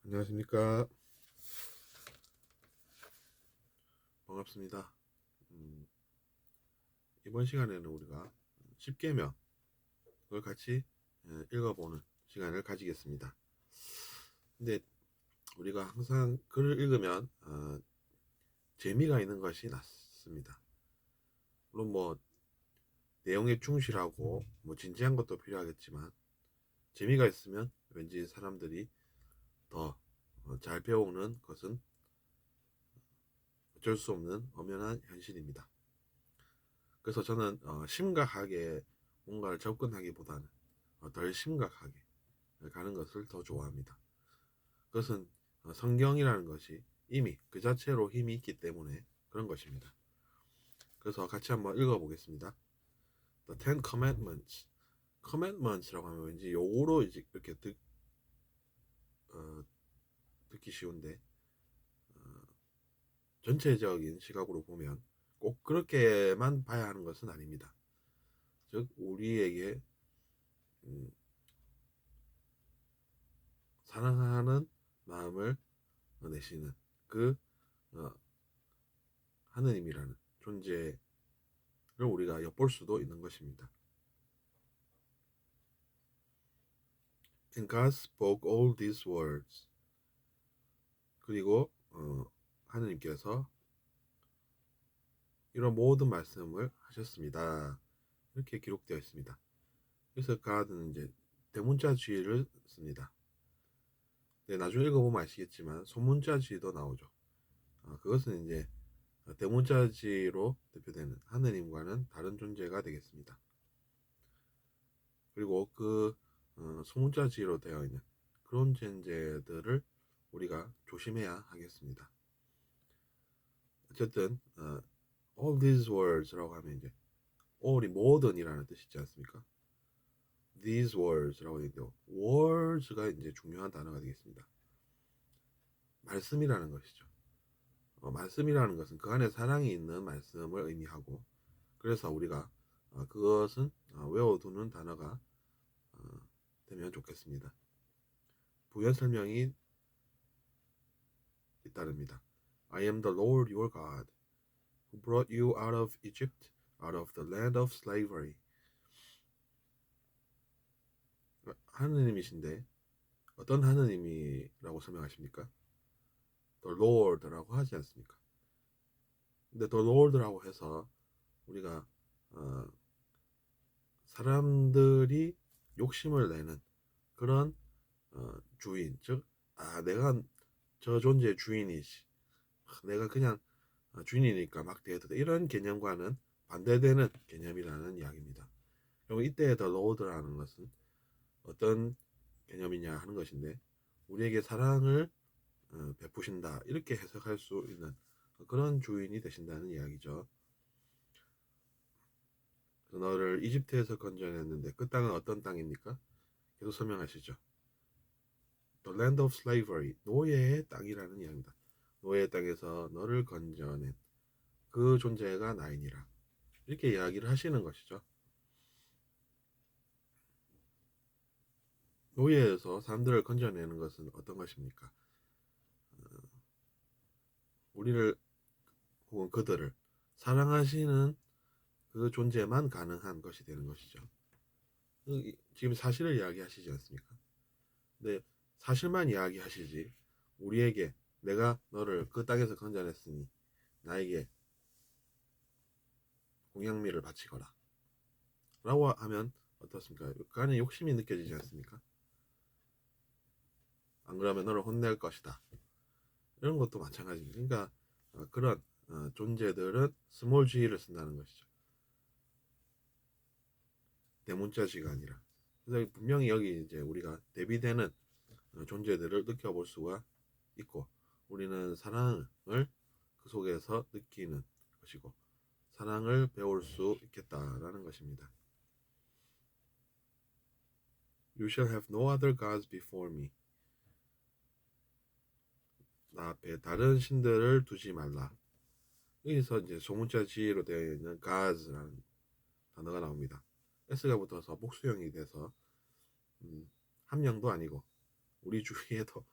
안녕하십니까. 반갑습니다. 이번 시간에는 우리가 10계명을 같이 읽어보는 시간을 가지겠습니다. 근데 우리가 항상 글을 읽으면 재미가 있는 것이 낫습니다. 물론 뭐 내용에 충실하고 뭐 진지한 것도 필요하겠지만 재미가 있으면 왠지 사람들이 더 잘 배우는 것은 어쩔 수 없는 엄연한 현실입니다. 그래서 저는 심각하게 뭔가를 접근하기보다는 덜 심각하게 가는 것을 더 좋아합니다. 그것은 성경이라는 것이 이미 그 자체로 힘이 있기 때문에 그런 것입니다. 그래서 같이 한번 읽어보겠습니다. The Ten Commandments. Commandments라고 하면 왠지 요거로 이제 이렇게 듣기 쉬운데 전체적인 시각으로 보면 꼭 그렇게만 봐야 하는 것은 아닙니다. 즉 우리에게 사랑하는 마음을 내시는 그 하느님이라는 존재를 우리가 엿볼 수도 있는 것입니다. And God spoke all these words. 그리고 하느님께서 이런 모든 말씀을 하셨습니다. 이렇게 기록되어 있습니다. 그래서 God는 이제 대문자주의를 씁니다. 네, 나중에 읽어보면 아시겠지만 소문자주의도 나오죠. 그것은 이제 대문자주의로 대표되는 하느님과는 다른 존재가 되겠습니다. 그리고 그 소문자주의로 되어 있는 그런 존재들을 우리가 조심해야 하겠습니다. 어쨌든 all these words라고 하면 이제 all이 모든이라는 뜻이지 않습니까? These words라고 하는데 words가 이제 중요한 단어가 되겠습니다. 말씀이라는 것이죠. 말씀이라는 것은 그 안에 사랑이 있는 말씀을 의미하고 그래서 우리가 그것은 외워두는 단어가 되면 좋겠습니다. 부연 설명이 잇따릅니다. I am the Lord your God who brought you out of Egypt, out of the land of slavery. 하느님이신데 어떤 하느님이라고 설명하십니까? The Lord라고 하지 않습니까? 근데 The Lord라고 해서 우리가 사람들이 욕심을 내는 그런 주인, 즉 내가 저 존재의 주인이지, 내가 그냥 주인이니까 막 대해도 돼, 이런 개념과는 반대되는 개념이라는 이야기입니다. 그리고 이때 The Lord라는 것은 어떤 개념이냐 하는 것인데 우리에게 사랑을 베푸신다 이렇게 해석할 수 있는 그런 주인이 되신다는 이야기죠. 너를 이집트에서 건져냈는데 그 땅은 어떤 땅입니까? 계속 설명하시죠. The land of slavery, 노예의 땅이라는 이야기입니다. 노예의 땅에서 너를 건져낸 그 존재가 나이니라 이렇게 이야기를 하시는 것이죠. 노예에서 사람들을 건져내는 것은 어떤 것입니까? 우리를 혹은 그들을 사랑하시는 그 존재만 가능한 것이 되는 것이죠. 지금 사실을 이야기하시지 않습니까? 근데 사실만 이야기하시지 우리에게 내가 너를 그 땅에서 건져냈으니 나에게 공양미를 바치거라 라고 하면 어떻습니까? 그 안에 욕심이 느껴지지 않습니까? 안 그러면 너를 혼낼 것이다 이런 것도 마찬가지입니다. 그러니까 그런 존재들은 스몰 g를 쓴다는 것이죠. 대문자지가 아니라. 그래서 분명히 여기 이제 우리가 대비되는 존재들을 느껴볼 수가 있고 우리는 사랑을 그 속에서 느끼는 것이고 사랑을 배울 수 있겠다라는 것입니다. You shall have no other gods before me. 나 앞에 다른 신들을 두지 말라. 여기서 이제 소문자 지로 되어 있는 gods라는 단어가 나옵니다. s가 붙어서 복수형이 돼서 함량도 아니고 우리 주위에도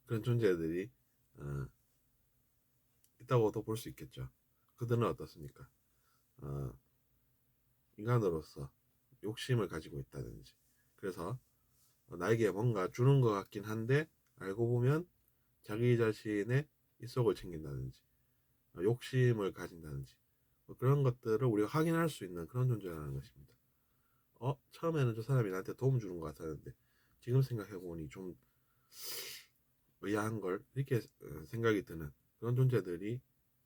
그런 존재들이 있다고도 볼 수 있겠죠. 그들은 어떻습니까? 인간으로서 욕심을 가지고 있다든지, 그래서 나에게 뭔가 주는 것 같긴 한데 알고 보면 자기 자신의 이속을 챙긴다든지, 욕심을 가진다든지, 그런 것들을 우리가 확인할 수 있는 그런 존재라는 것입니다. 처음에는 저 사람이 나한테 도움 주는 것 같았는데 지금 생각해보니 좀 의아한 걸, 이렇게 생각이 드는 그런 존재들이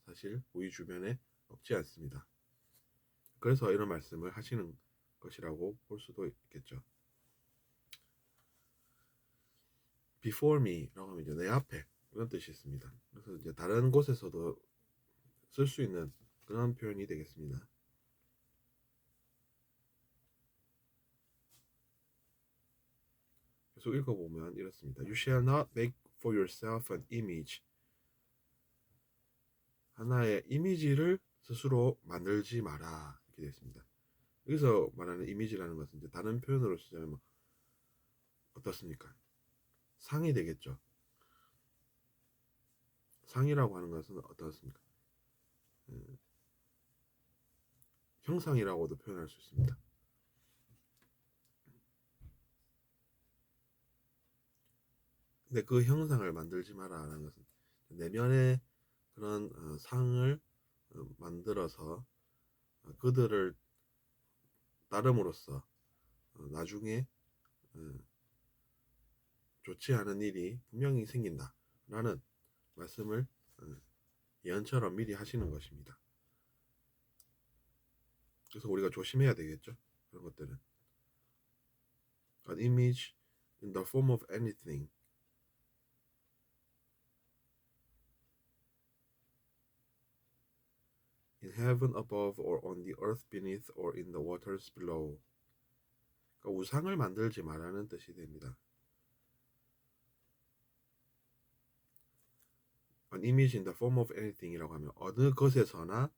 사실 우리 주변에 없지 않습니다. 그래서 이런 말씀을 하시는 것이라고 볼 수도 있겠죠. Before me라고 하면 이제 내 앞에, 이런 뜻이 있습니다. 그래서 이제 다른 곳에서도 쓸 수 있는 그런 표현이 되겠습니다. 계속 읽어보면 이렇습니다. You shall not make for yourself an image. 하나의 이미지를 스스로 만들지 마라, 이렇게 되어 있습니다. 여기서 말하는 이미지라는 것은 이제 다른 표현으로 쓰자면 뭐 어떻습니까? 상이 되겠죠. 상이라고 하는 것은 어떻습니까? 형상이라고도 표현할 수 있습니다. 근데 그 형상을 만들지 마라라는 것은 내면의 그런 상을 만들어서 그들을 따름으로써 나중에 좋지 않은 일이 분명히 생긴다라는 말씀을 예언처럼 미리 하시는 것입니다. 그래서 우리가 조심해야 되겠죠. 그런 것들은. An image in the form of anything. In heaven above or on the earth beneath or in the waters below. 그러니까 우상을 만들지 말라는 뜻이 됩니다. An image in the form of anything이라고 하면 어느 것에서나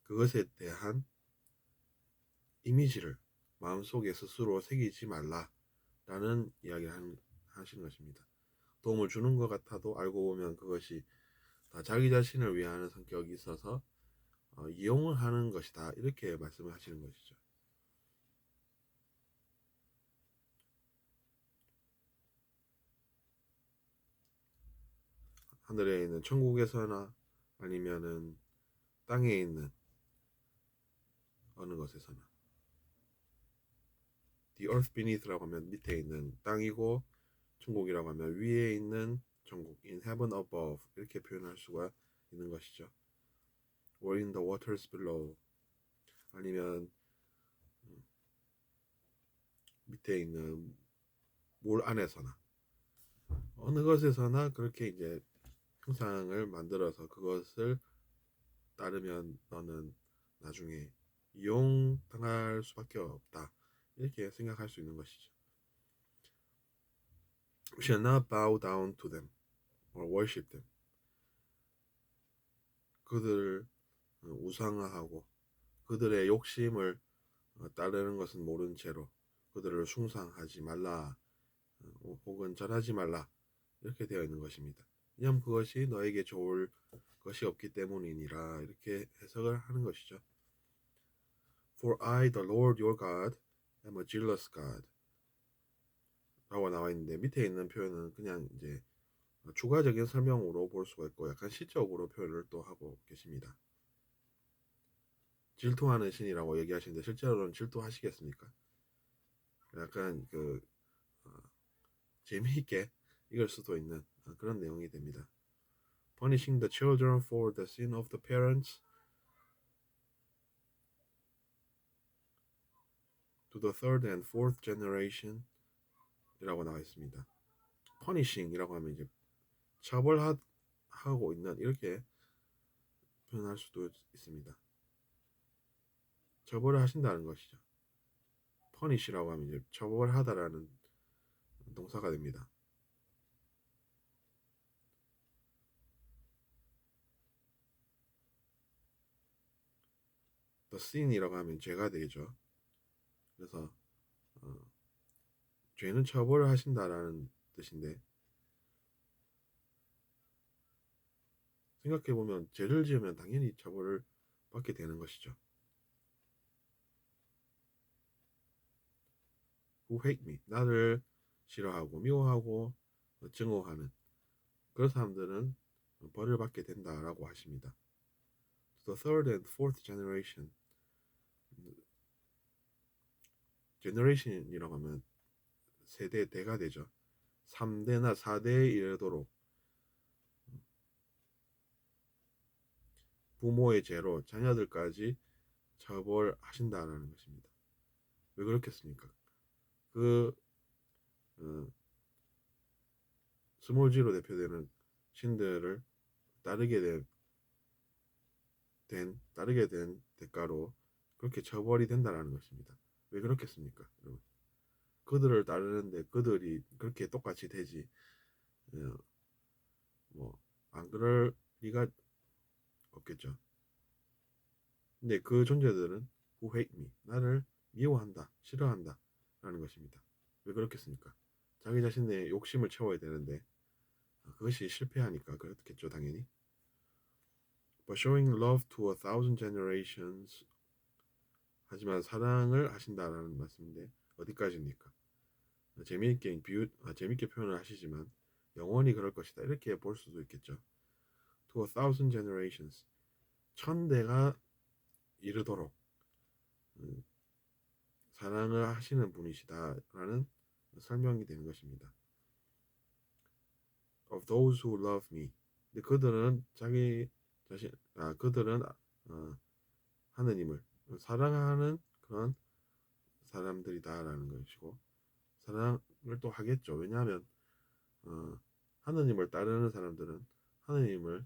그것에 대한 이미지를 마음속에 스스로 새기지 말라라는 이야기를 하시는 것입니다. 도움을 주는 것 같아도 알고 보면 그것이 다 자기 자신을 위하는 성격이 있어서 이용을 하는 것이다, 이렇게 말씀을 하시는 것이죠. 하늘에 있는 천국에서나 아니면은 땅에 있는 어느 것에서나. The earth beneath라고 하면 밑에 있는 땅이고, 천국이라고 하면 위에 있는 천국, in heaven above 이렇게 표현할 수가 있는 것이죠. or in the waters below, 아니면 밑에 있는 물 안에서나 어느 것에서나 그렇게 이제 형상을 만들어서 그것을 따르면 너는 나중에 이용당할 수밖에 없다, 이렇게 생각할 수 있는 것이죠. We shall not bow down to them or worship them. 그들을 우상화하고 그들의 욕심을 따르는 것은 모른 채로 그들을 숭상하지 말라, 혹은 절하지 말라, 이렇게 되어 있는 것입니다. 왜냐하면 그것이 너에게 좋을 것이 없기 때문이니라, 이렇게 해석을 하는 것이죠. For I, the Lord your God, am a jealous God 라고 나와 있는데, 밑에 있는 표현은 그냥 이제 추가적인 설명으로 볼 수가 있고 약간 시적으로 표현을 또 하고 계십니다. 질투하는 신이라고 얘기하시는데 실제로는 질투하시겠습니까? 약간 재미있게 읽을 수도 있는 그런 내용이 됩니다. Punishing the children for the sin of the parents to the third and fourth generation 이라고 나와 있습니다. Punishing 이라고 하면 이제 처벌하고 있는, 이렇게 표현할 수도 있습니다. 처벌을 하신다는 것이죠. Punish라고 하면 이제 처벌하다라는 동사가 됩니다. The sin이라고 하면 죄가 되죠. 그래서 죄는 처벌을 하신다라는 뜻인데 생각해보면 죄를 지으면 당연히 처벌을 받게 되는 것이죠. Who hate me, 나를 싫어하고 미워하고 증오하는 그런 사람들은 벌을 받게 된다라고 하십니다. The third and fourth generation, generation이라고 하면 세대, 대가 되죠. 3대나 4대에 이르도록 부모의 죄로 자녀들까지 처벌하신다라는 것입니다. 왜 그렇겠습니까? 그 스몰 G로 대표되는 신들을 따르게 된 대가로 그렇게 처벌이 된다라는 것입니다. 왜 그렇겠습니까, 여러분? 그들을 따르는데 그들이 그렇게 똑같이 되지, 뭐 안 그럴 리가 없겠죠. 근데 그 존재들은 who hate me, 나를 미워한다, 싫어한다 라는 것입니다. 왜 그렇겠습니까? 자기 자신의 욕심을 채워야 되는데 그것이 실패하니까 그렇겠죠, 당연히. But showing love to 1,000 generations, 하지만 사랑을 하신다라는 말씀인데 어디까지입니까? 재밌게 표현을 하시지만 영원히 그럴 것이다 이렇게 볼 수도 있겠죠. To 1,000 generations, 1000대가 이르도록 사랑을 하시는 분이시다라는 설명이 되는 것입니다. Of those who love me, 근데 그들은 그들은 하느님을 사랑하는 그런 사람들이다라는 것이고, 사랑을 또 하겠죠. 왜냐하면 하느님을 따르는 사람들은 하느님을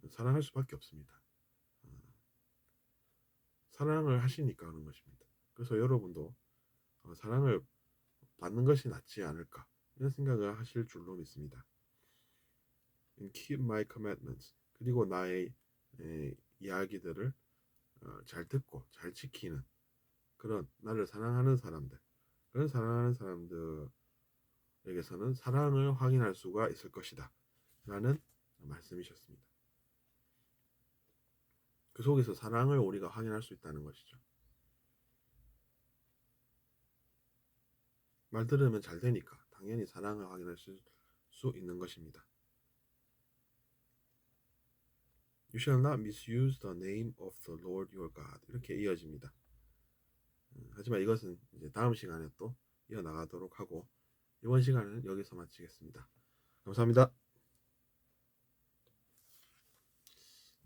사랑할 수밖에 없습니다. 사랑을 하시니까 하는 것입니다. 그래서 여러분도 사랑을 받는 것이 낫지 않을까 이런 생각을 하실 줄로 믿습니다. And keep my commandments, 그리고 나의 이야기들을 잘 듣고 잘 지키는 그런 나를 사랑하는 사람들, 그런 사랑하는 사람들에게서는 사랑을 확인할 수가 있을 것이다 라는 말씀이셨습니다. 그 속에서 사랑을 우리가 확인할 수 있다는 것이죠. 말 들으면 잘 되니까 당연히 사랑을 확인할 수 있는 것입니다. You shall not misuse the name of the Lord your God, 이렇게 이어집니다. 하지만 이것은 이제 다음 시간에 또 이어나가도록 하고 이번 시간은 여기서 마치겠습니다. 감사합니다.